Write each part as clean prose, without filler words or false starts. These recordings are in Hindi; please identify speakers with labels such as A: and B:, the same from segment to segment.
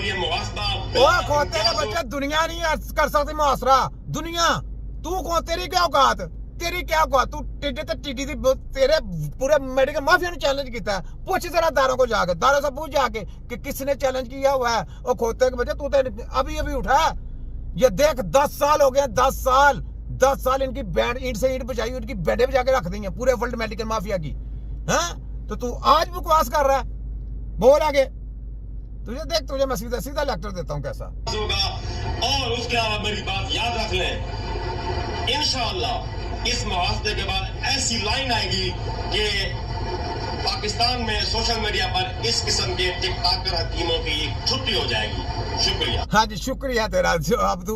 A: ये मुआसरा
B: खोते के बच्चे दुनिया नहीं कर सकती मुआसरा दुनिया। तू कौन, तेरी क्या औकात, तेरी क्या औकात, तू टिड्डी ते टिड्डी दी तेरे पूरे मेडिकल माफिया ने चैलेंज किया है। पूछ जरा दारों को जाके, दारों से पूछ जाके कि किसने चैलेंज किया हुआ है। और खोते के बच्चे तू तो अभी अभी उठा है। ये देख 10 साल हो गए, 10 साल इनकी बैंड ईंट से ईंट बजाई, उनकी बेडे बजा के रख दी है पूरे वर्ल्ड मेडिकल माफिया की। हैं तो तू आज बकवास कर रहा है, बोल आगे। तुझे देख, तुझे मैं सीधा सीधा लेक्चर देता हूँ कैसा
A: होगा। और उसके अलावा मेरी बात याद रख लें, इंशाअल्लाह इस मुआसरे के बाद ऐसी लाइन आएगी कि पाकिस्तान में सोशल मीडिया पर इस किस्म के टिकटॉकर हकीमों की छुट्टी हो जाएगी। शुक्रिया।
B: हाँ जी, शुक्रिया तेरा। अब तू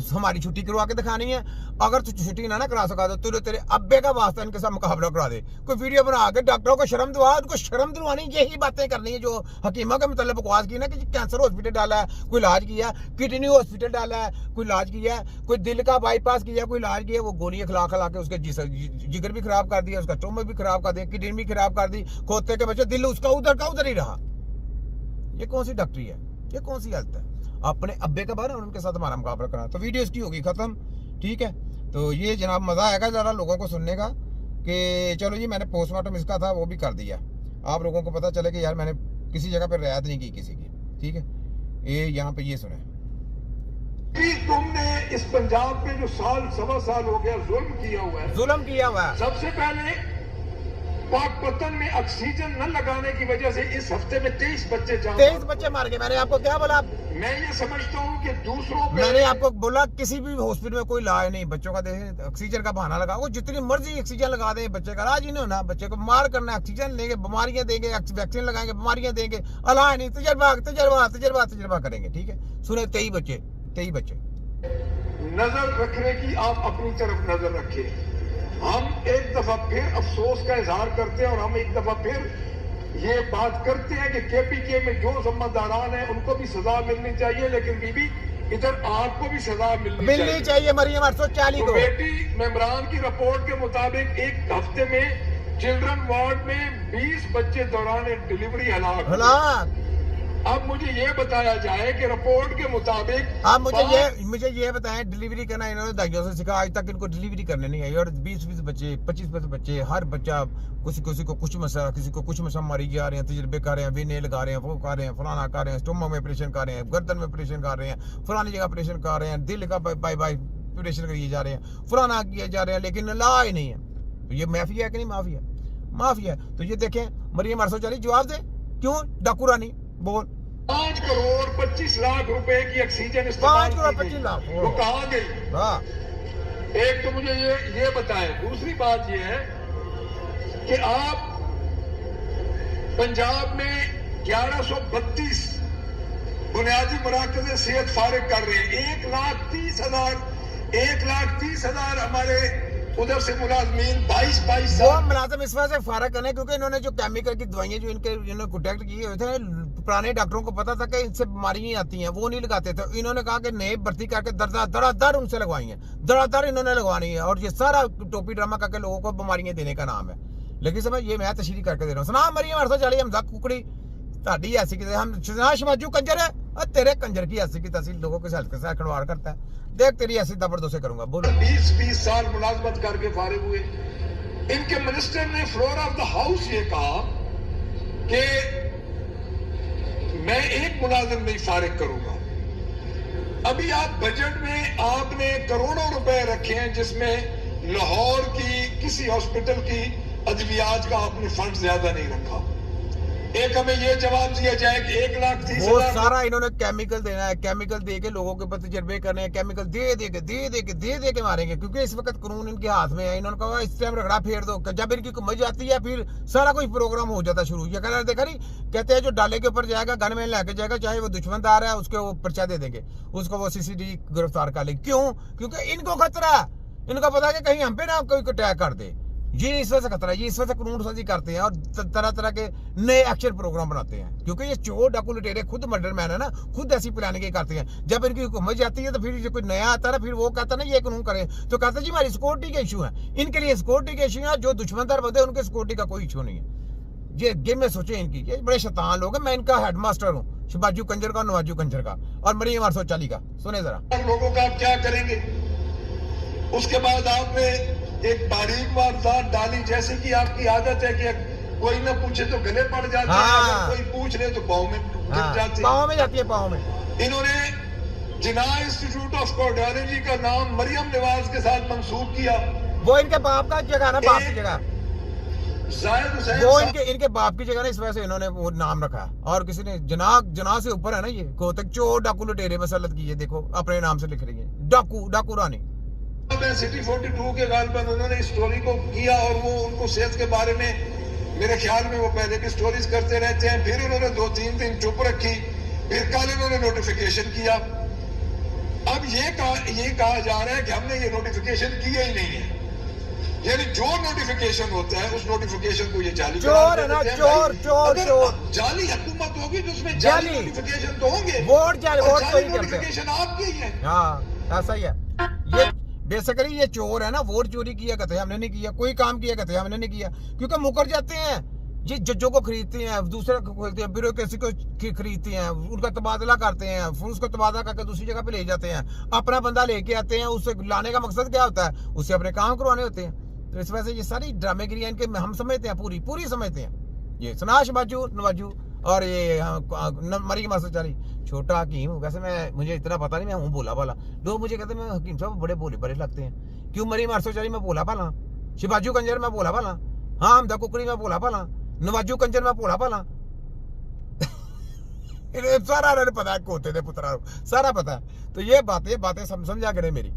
B: हमारी छुट्टी करवा के दिखानी है। अगर तू छुट्टी ना करा सका तो तू तेरे अब्बे का वास्ता इनके साथ मुकाबला करा दे। कोई वीडियो बना के डॉक्टरों को शर्म दिलवा, उनको शर्म दिलवानी, यही बातें करनी है जो हकीमा के मतलब बकवास की ना कि कैंसर हॉस्पिटल डाला है, कोई इलाज किया, किडनी हॉस्पिटल डाला है, कोई इलाज किया, कोई दिल का बाईपास किया, कोई इलाज किया, वो गोलियां खिला खिला के उसके जिगर भी खराब कर दिया, उसका स्टोमक भी खराब कर दिया, किडनी भी खराब कर दी। खोते के बच्चे दिल उसका उधर का उधर ही रहा। ये कौन सी डॉक्टरी है, ये कौन सी हेल्थ है? अपने अब्बे का बार उनके साथ हमारा मुकाबला करना। तो वीडियो इसकी होगी खत्म, ठीक है। तो ये जनाब मजा आएगा जरा लोगों को सुनने का कि चलो जी मैंने पोस्टमार्टम इसका था वो भी कर दिया, आप लोगों को पता चले कि यार मैंने किसी जगह पर रियायत नहीं की किसी की, ठीक है। ये यहाँ पे ये सुने,
C: तुमने इस पंजाब पे जो साल सवा साल हो गया जुल्म किया हुआ है। सबसे पहले पाकपतन में ऑक्सीजन न लगाने की वजह से इस हफ्ते में 23 बच्चे
B: मार गए। मैंने आपको क्या बोला?
C: मैं ये समझता हूँ कि दूसरों पे
B: मैंने आपको बोला किसी भी हॉस्पिटल में कोई इलाज नहीं, बच्चों का देखें ऑक्सीजन का बहाना लगा, वो जितनी मर्जी ऑक्सीजन लगा दे, बच्चे का इलाज ही नहीं होना। बच्चे को मार करना, ऑक्सीजन लेंगे, बीमारियां देंगे, वैक्सीन लगाएंगे, बीमारियां देंगे, इलाज नहीं, तजर्बा करेंगे, ठीक है। सुने 23 बच्चे।
C: नजर रखने की आप अपनी तरफ नजर रखें। हम एक दफा फिर अफसोस का इजहार करते हैं और हम एक दफा फिर ये बात करते हैं कि केपीके में जो जिम्मेदारान हैं उनको भी सजा मिलनी चाहिए, लेकिन बीबी इधर आपको भी सजा मिलनी
B: चाहिए। मरियम 840 को
C: बेटी मेमरान की रिपोर्ट के मुताबिक एक हफ्ते में चिल्ड्रन वार्ड में 20 बच्चे दौरान डिलीवरी हलाक। अब मुझे ये बताया जाए कि रिपोर्ट के मुताबिक
B: आप मुझे ये बताएं, डिलीवरी करना इन्होंने दाइयों से सीखा, आज तक इनको डिलीवरी करने नहीं आई। और 20 बच्चे, 25 बच्चे, हर बच्चा किसी को कुछ मसला, किसी को कुछ मसला मारी जा रहे हैं, तजर्बे कर रहे हैं, वेने लगा रहे हैं, वो कर रहे हैं, फलाना कर रहे हैं, स्टोमक में ऑपरेशन कर रहे हैं, गर्दन में ऑपरेशन कर रहे हैं, फलानी जगह ऑपरेशन कर रहे हैं, दिल का बाई ऑपरेशन किए जा रहे हैं, फलाना किए जा रहे हैं, लेकिन इलाज नहीं है। तो ये माफिया है कि नहीं? माफिया है। तो ये देखें, मरियम 840 जवाब दे, क्यों डाकू रानी बोल।
C: 5 करोड़ 25 लाख रुपए की ऑक्सीजन
B: 5 करोड़ 25 लाख
C: वो कहाँ गई? एक तो मुझे ये बताएं। दूसरी बात ये है कि आप पंजाब में 1132 बुनियादी मराकज़ सेहत फारिग कर रहे हैं। 1,30,000 हमारे उधर से मुलाजमीन 22
B: वो मुलाजिम इस वजह से फारिग करने क्योंकि इन्होंने जो केमिकल की दवाइयां जो इन्होंने कॉन्टेक्ट किए हुए थे, पुराने डॉक्टरों को पता था कि इनसे बीमारियां आती हैं, वो नहीं लगाते थे। इन्होंने कहा कि नए भर्ती करके दर उनसे लगवाई है, दर इन्होंने लगवानी है। और ये सारा टोपी ड्रामा करके लोगों को बीमारियां देने का नाम है। लेकिन समझ ये मैं तशरीह करके दे रहा हूँ। सुना मरियम 840 हमजा कुकड़ी ताड़ी ऐसी की हम शमाजू कंजर है और तेरे कंजर की ऐसी की तहसील लोगों के साथ खिलवाड़ करता है। देख तेरी ऐसी जबरदस्ती करूंगा। बोलो
C: 20 साल मुलाजमत करके फारिग हुए। इनके मिनिस्टर ने फ्लोर ऑफ द हाउस ये कहा कि मैं एक मुलाजिम नहीं फारिग करूंगा। अभी आप बजट में आपने करोड़ों रुपए रखे हैं जिसमें लाहौर की किसी हॉस्पिटल की अद्वियात का आपने फंड ज्यादा नहीं रखा। एक हमें ये जवाब दिया जाए कि 1,30,000
B: सारा इन्होंने केमिकल देना है, केमिकल दे के लोगों के ऊपर तजर्बे करने हैं, केमिकल दे के मारेंगे क्योंकि इस वक्त कानून इनके हाथ में है। इन्होंने कहा इस टाइम रगड़ा फेर दो, जब इनकी मजा आती है फिर सारा कुछ प्रोग्राम हो जाता शुरू। ये कहना देखा नहीं, कहते हैं जो डाले के ऊपर जाएगा गन में लेके जाएगा, चाहे वो दुश्मनदार है उसके वो पर्चा दे देंगे, उसको वो CCTV गिरफ्तार कर लेंगे। क्यों? क्योंकि इनको खतरा है, इनको पता है कि कहीं हम पे ना कोई अटैक कर दे। ये इस वजह से खतरा है, ये इस वजह से कानून साजी करते हैं और तरह तरह के नए एक्शन प्रोग्राम बनाते हैं। क्योंकि ये चोर डाकू लुटेरे खुद मर्डर मैन है ना, खुद ऐसी प्लानिंग करते हैं। जब इनकी हुकूमत जाती है तो फिर कोई नया आता है ना, फिर वो कहता है ना ये कानून करें, तो कहते हैं जी हमारी सिक्योरिटी के इशू है। इनके लिए सिक्योरिटी के इशू है, जो दुश्मनदार बंदे उनके सिक्योरिटी का कोई इशू नहीं है। ये गेम में सोचे इनकी, ये बड़े शैतान लोग हैं। मैं इनका हेडमास्टर हूँ, शिबाजू कंजर का, नवाजू कंजर का और मरियम 840 का। सुने जरा
C: लोगों का आप क्या करेंगे। उसके बाद आपने एक बारीक वारदात डाली, जैसे कि आपकी आदत है कि कोई ना पूछे तो गले पड़ जाते हैं, अगर कोई पूछ ले तो पाँव में गिर जाते हैं,
B: पाँव में जाती है, पाँव में।
C: इन्होंने जिन्ना इंस्टीट्यूट ऑफ कार्डियोलॉजी का नाम मरियम नवाज के साथ मंसूब किया।
B: वो इनके बाप का जगह ना, बाप की जगह,
C: जाहिद हुसैन
B: वो इनके बाप की जगह ना, इस वजह से इन्होंने वो नाम रखा। और किसी ने जना से ऊपर है ना, ये कोतक चोर डाकू लुटेरे मसलत की, ये देखो अपने नाम से लिख रही है, डाकू रानी।
C: सिटी 42 के गालबन उन्होंने इस स्टोरी को किया और वो उनको सेहत के बारे में मेरे ख्याल में वो पहले की स्टोरीज करते रहते हैं। फिर उन्होंने 2-3 दिन चुप रखी, फिर कल उन्होंने नोटिफिकेशन किया। अब ये कहा जा रहा है कि हमने ये नोटिफिकेशन किया ही नहीं है, यानी जो नोटिफिकेशन होता है उस नोटिफिकेशन को ये जाली
B: चोर है ना, चोर।
C: जाली हुकूमत होगी तो उसमें जाली नोटिफिकेशन तो होंगे,
B: वोट चोरी
C: नोटिफिकेशन आपके ही है।
B: हाँ ऐसा ही है। ये बेसिकली ये चोर है ना, वोट चोरी किया कहते हैं हमने नहीं किया, कोई काम किया कहते हैं हमने नहीं किया, क्योंकि मुकर जाते हैं। ये जजों को खरीदते हैं, दूसरे को खरीदते हैं, ब्यूरोक्रेसी को खरीदते हैं, उनका तबादला करते हैं, फिर उसको तबादला करके दूसरी जगह पे ले जाते हैं, अपना बंदा लेके आते हैं। उससे लाने का मकसद क्या होता है, उससे अपने काम करवाने होते हैं। तो इस वजह से ये सारी ड्रामेगिरी इनके हम समझते हैं, पूरी समझते हैं। ये सनाश बाजू नवाजू और ये मरियम 840 छोटा हकीम। वैसे मुझे इतना पता नहीं, मैं हूँ भोला भाला। लोग मुझे कहते हैं मैं हकीम साहब बड़े भोले भले लगते हैं। क्यों मरियम 840 में भोला भाला, शिबाजू कंजर में भोला भाला, हाँ हमदा कुकड़ी में भोला भाला, नवाजू कंजर में भोला भाला। सारा पता है, कोते थे पुत्रा सारा पता है। तो ये बातें समझा करें मेरी।